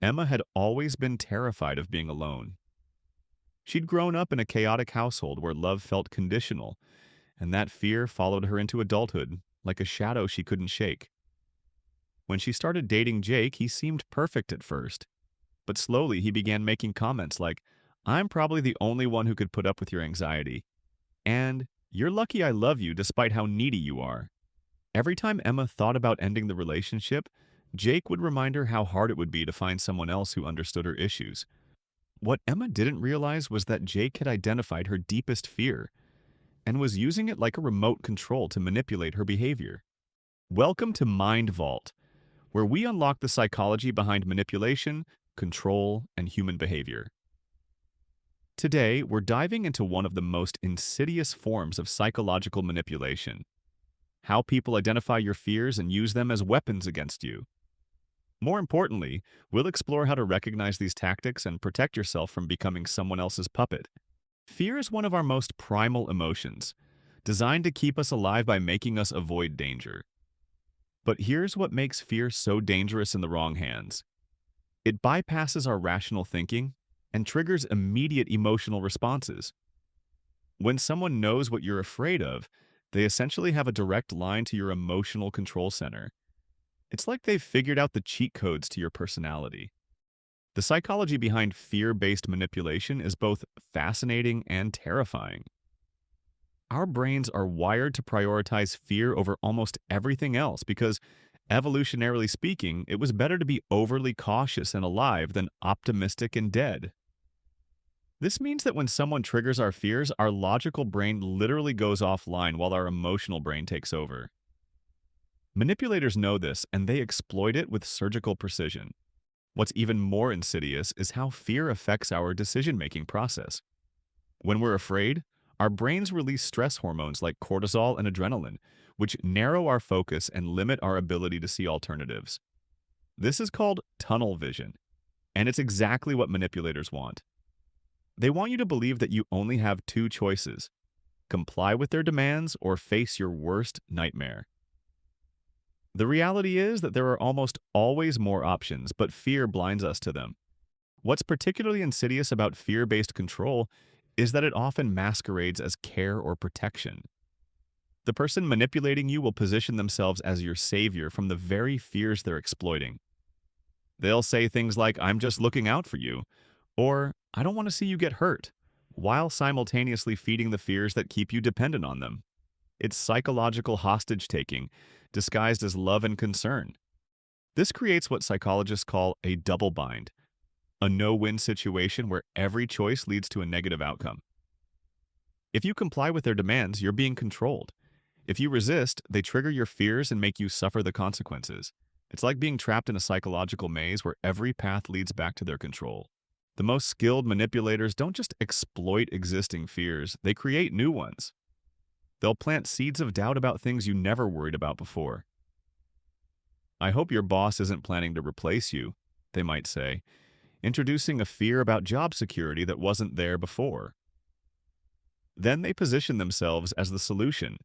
Emma had always been terrified of being alone. She'd grown up in a chaotic household where love felt conditional, and that fear followed her into adulthood like a shadow she couldn't shake. When she started dating Jake, he seemed perfect at first, but slowly he began making comments like, "I'm probably the only one who could put up with your anxiety," and "You're lucky I love you despite how needy you are." Every time Emma thought about ending the relationship, Jake would remind her how hard it would be to find someone else who understood her issues. What Emma didn't realize was that Jake had identified her deepest fear and was using it like a remote control to manipulate her behavior. Welcome to Mind Vault, where we unlock the psychology behind manipulation, control, and human behavior. Today, we're diving into one of the most insidious forms of psychological manipulation: how people identify your fears and use them as weapons against you. More importantly, we'll explore how to recognize these tactics and protect yourself from becoming someone else's puppet. Fear is one of our most primal emotions, designed to keep us alive by making us avoid danger. But here's what makes fear so dangerous in the wrong hands. It bypasses our rational thinking and triggers immediate emotional responses. When someone knows what you're afraid of, they essentially have a direct line to your emotional control center. It's like they've figured out the cheat codes to your personality. The psychology behind fear-based manipulation is both fascinating and terrifying. Our brains are wired to prioritize fear over almost everything else because, evolutionarily speaking, it was better to be overly cautious and alive than optimistic and dead. This means that when someone triggers our fears, our logical brain literally goes offline while our emotional brain takes over. Manipulators know this, and they exploit it with surgical precision. What's even more insidious is how fear affects our decision-making process. When we're afraid, our brains release stress hormones like cortisol and adrenaline, which narrow our focus and limit our ability to see alternatives. This is called tunnel vision, and it's exactly what manipulators want. They want you to believe that you only have two choices: comply with their demands or face your worst nightmare. The reality is that there are almost always more options, but fear blinds us to them. What's particularly insidious about fear-based control is that it often masquerades as care or protection. The person manipulating you will position themselves as your savior from the very fears they're exploiting. They'll say things like, "I'm just looking out for you," or "I don't want to see you get hurt," while simultaneously feeding the fears that keep you dependent on them. It's psychological hostage-taking, disguised as love and concern. This creates what psychologists call a double bind, a no-win situation where every choice leads to a negative outcome. If you comply with their demands, you're being controlled. If you resist, they trigger your fears and make you suffer the consequences. It's like being trapped in a psychological maze where every path leads back to their control. The most skilled manipulators don't just exploit existing fears, they create new ones. They'll plant seeds of doubt about things you never worried about before. "I hope your boss isn't planning to replace you," they might say, introducing a fear about job security that wasn't there before. Then they position themselves as the solution.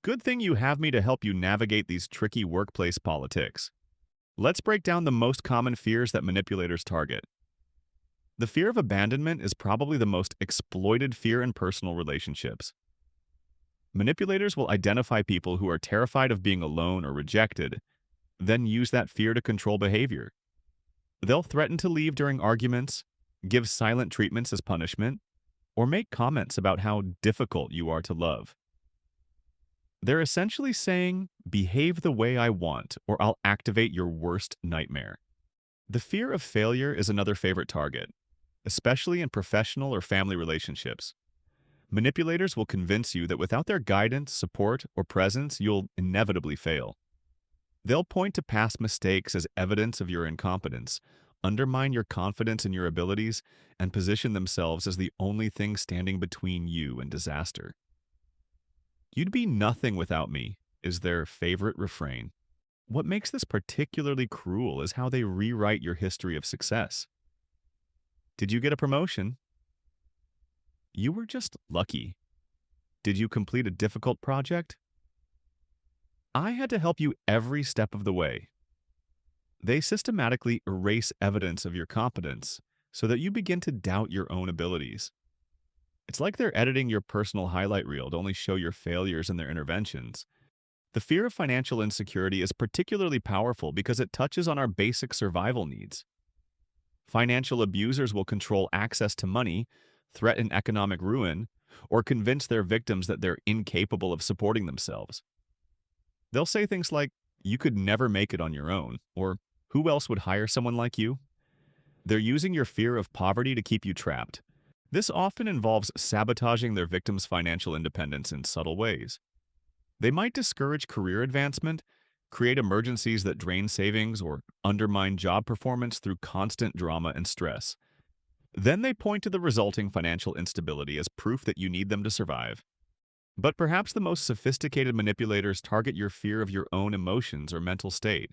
"Good thing you have me to help you navigate these tricky workplace politics." Let's break down the most common fears that manipulators target. The fear of abandonment is probably the most exploited fear in personal relationships. Manipulators will identify people who are terrified of being alone or rejected, then use that fear to control behavior. They'll threaten to leave during arguments, give silent treatments as punishment, or make comments about how difficult you are to love. They're essentially saying, "Behave the way I want, or I'll activate your worst nightmare." The fear of failure is another favorite target, especially in professional or family relationships. Manipulators will convince you that without their guidance, support, or presence, you'll inevitably fail. They'll point to past mistakes as evidence of your incompetence, undermine your confidence in your abilities, and position themselves as the only thing standing between you and disaster. "You'd be nothing without me," is their favorite refrain. What makes this particularly cruel is how they rewrite your history of success. Did you get a promotion? You were just lucky. Did you complete a difficult project? I had to help you every step of the way. They systematically erase evidence of your competence so that you begin to doubt your own abilities. It's like they're editing your personal highlight reel to only show your failures and their interventions. The fear of financial insecurity is particularly powerful because it touches on our basic survival needs. Financial abusers will control access to money, threaten economic ruin, or convince their victims that they're incapable of supporting themselves. They'll say things like, "You could never make it on your own," or "Who else would hire someone like you?" They're using your fear of poverty to keep you trapped. This often involves sabotaging their victims' financial independence in subtle ways. They might discourage career advancement, create emergencies that drain savings, or undermine job performance through constant drama and stress. Then they point to the resulting financial instability as proof that you need them to survive. But perhaps the most sophisticated manipulators target your fear of your own emotions or mental state.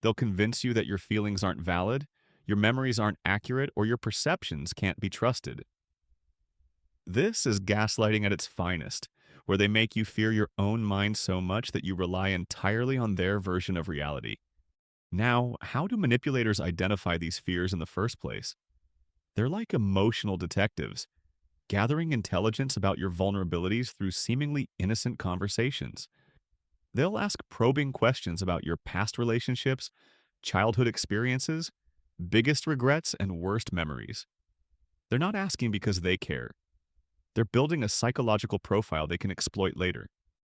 They'll convince you that your feelings aren't valid, your memories aren't accurate, or your perceptions can't be trusted. This is gaslighting at its finest, where they make you fear your own mind so much that you rely entirely on their version of reality. Now, how do manipulators identify these fears in the first place? They're like emotional detectives, gathering intelligence about your vulnerabilities through seemingly innocent conversations. They'll ask probing questions about your past relationships, childhood experiences, biggest regrets, and worst memories. They're not asking because they care. They're building a psychological profile they can exploit later.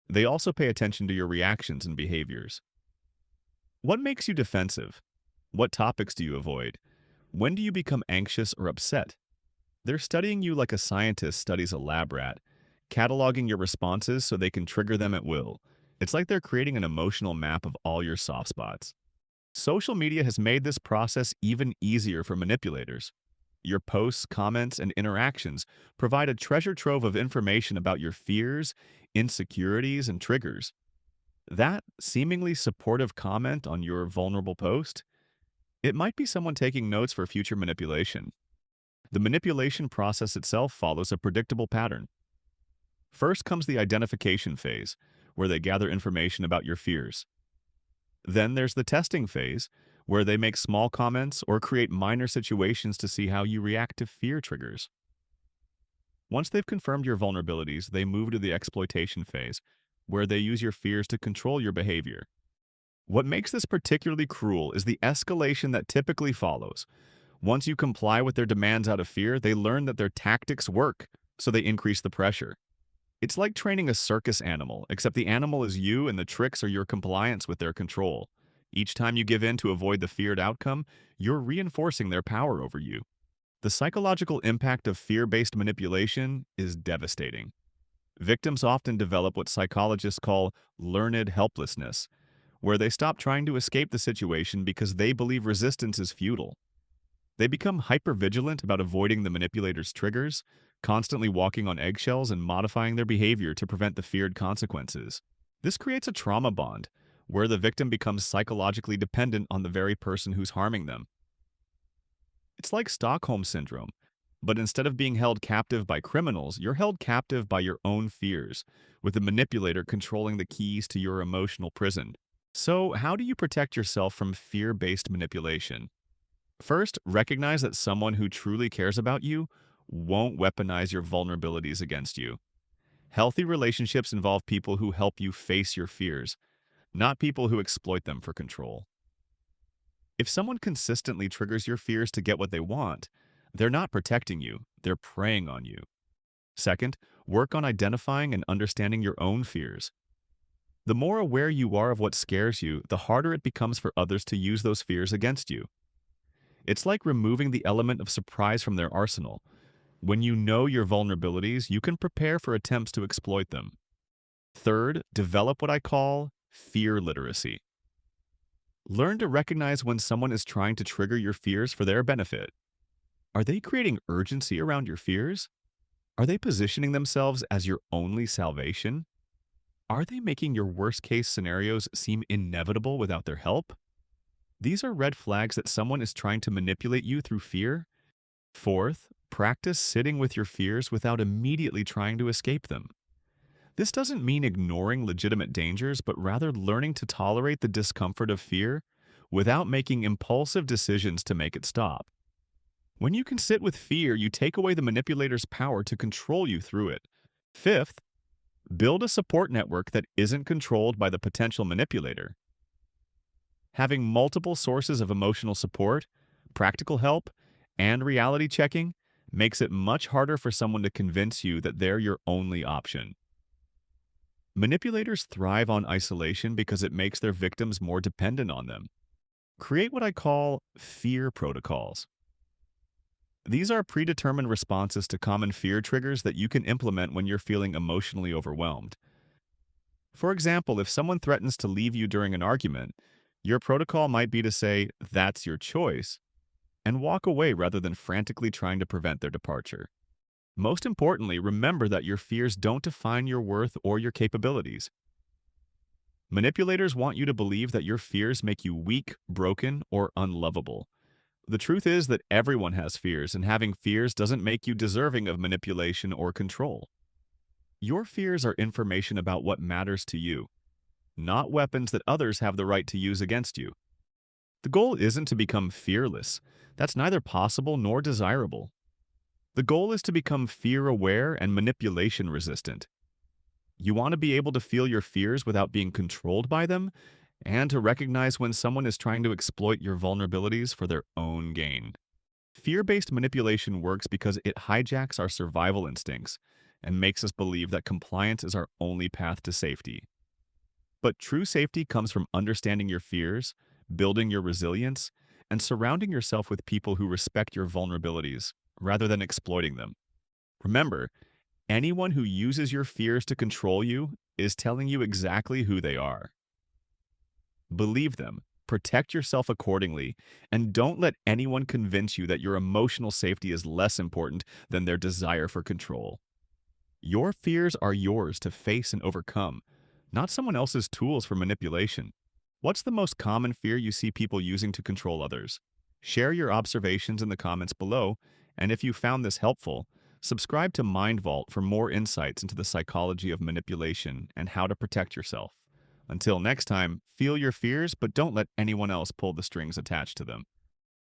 They also pay attention to your reactions and behaviors. What makes you defensive? What topics do you avoid? When do you become anxious or upset? They're studying you like a scientist studies a lab rat, cataloging your responses so they can trigger them at will. It's like they're creating an emotional map of all your soft spots. Social media has made this process even easier for manipulators. Your posts, comments, and interactions provide a treasure trove of information about your fears, insecurities, and triggers. That seemingly supportive comment on your vulnerable post, it might be someone taking notes for future manipulation. The manipulation process itself follows a predictable pattern. First comes the identification phase, where they gather information about your fears. Then there's the testing phase, where they make small comments or create minor situations to see how you react to fear triggers. Once they've confirmed your vulnerabilities, they move to the exploitation phase, where they use your fears to control your behavior. What makes this particularly cruel is the escalation that typically follows. Once you comply with their demands out of fear, they learn that their tactics work, so they increase the pressure. It's like training a circus animal, except the animal is you and the tricks are your compliance with their control. Each time you give in to avoid the feared outcome, you're reinforcing their power over you. The psychological impact of fear-based manipulation is devastating. Victims often develop what psychologists call learned helplessness, where they stop trying to escape the situation because they believe resistance is futile. They become hypervigilant about avoiding the manipulator's triggers, constantly walking on eggshells and modifying their behavior to prevent the feared consequences. This creates a trauma bond, where the victim becomes psychologically dependent on the very person who's harming them. It's like Stockholm Syndrome, but instead of being held captive by criminals, you're held captive by your own fears, with the manipulator controlling the keys to your emotional prison. So, how do you protect yourself from fear-based manipulation? First, recognize that someone who truly cares about you won't weaponize your vulnerabilities against you. Healthy relationships involve people who help you face your fears, not people who exploit them for control. If someone consistently triggers your fears to get what they want, they're not protecting you, they're preying on you. Second, work on identifying and understanding your own fears. The more aware you are of what scares you, the harder it becomes for others to use those fears against you. It's like removing the element of surprise from their arsenal. When you know your vulnerabilities, you can prepare for attempts to exploit them. Third, develop what I call fear literacy. Learn to recognize when someone is trying to trigger your fears for their benefit. Are they creating urgency around your fears? Are they positioning themselves as your only salvation? Are they making your worst-case scenarios seem inevitable without their help? These are red flags that someone is trying to manipulate you through fear. Fourth, practice sitting with your fears without immediately trying to escape them. This doesn't mean ignoring legitimate dangers, but rather learning to tolerate the discomfort of fear without making impulsive decisions to make it stop. When you can sit with fear, you take away the manipulator's power to control you through it. Fifth, build a support network that isn't controlled by the potential manipulator. Having multiple sources of emotional support, practical help, and reality checking makes it much harder for someone to convince you that they're your only option. Manipulators thrive on isolation because it makes their victims more dependent on them. Create what I call fear protocols. These are predetermined responses to common fear triggers that you can implement when you're feeling emotionally overwhelmed. For example, if someone threatens to leave you during an argument, your protocol might be to say, "That's your choice," and walk away rather than frantically trying to prevent their departure. Most importantly, remember that your fears don't define your worth or your capabilities. Manipulators want you to believe that your fears make you weak, broken, or unlovable. The truth is that everyone has fears, and having fears doesn't make you deserving of manipulation or control. Your fears are information about what matters to you, not weapons that others have the right to use against you. The goal isn't to become fearless. That's neither possible nor desirable. The goal is to become fear-aware and manipulation-resistant. You want to be able to feel your fears without being controlled by them, and to recognize when someone is trying to exploit your vulnerabilities for their own gain. Fear-based manipulation works because it hijacks our survival instincts and makes us believe that compliance is our only path to safety. But true safety comes from understanding your fears, building your resilience, and surrounding yourself with people who respect your vulnerabilities rather than exploiting them. Remember, anyone who uses your fears to control you is telling you exactly who they are. Believe them, protect yourself accordingly, and don't let anyone convince you that your emotional safety is less important than their desire for control. Your fears are yours to face and overcome, not someone else's tools for manipulation. What's the most common fear you see people using to control others? Share your observations in the comments below, and if you found this helpful, subscribe to Mind Vault for more insights into the psychology of manipulation and how to protect yourself. Until next time, feel your fears, but don't let anyone else pull the strings attached to them.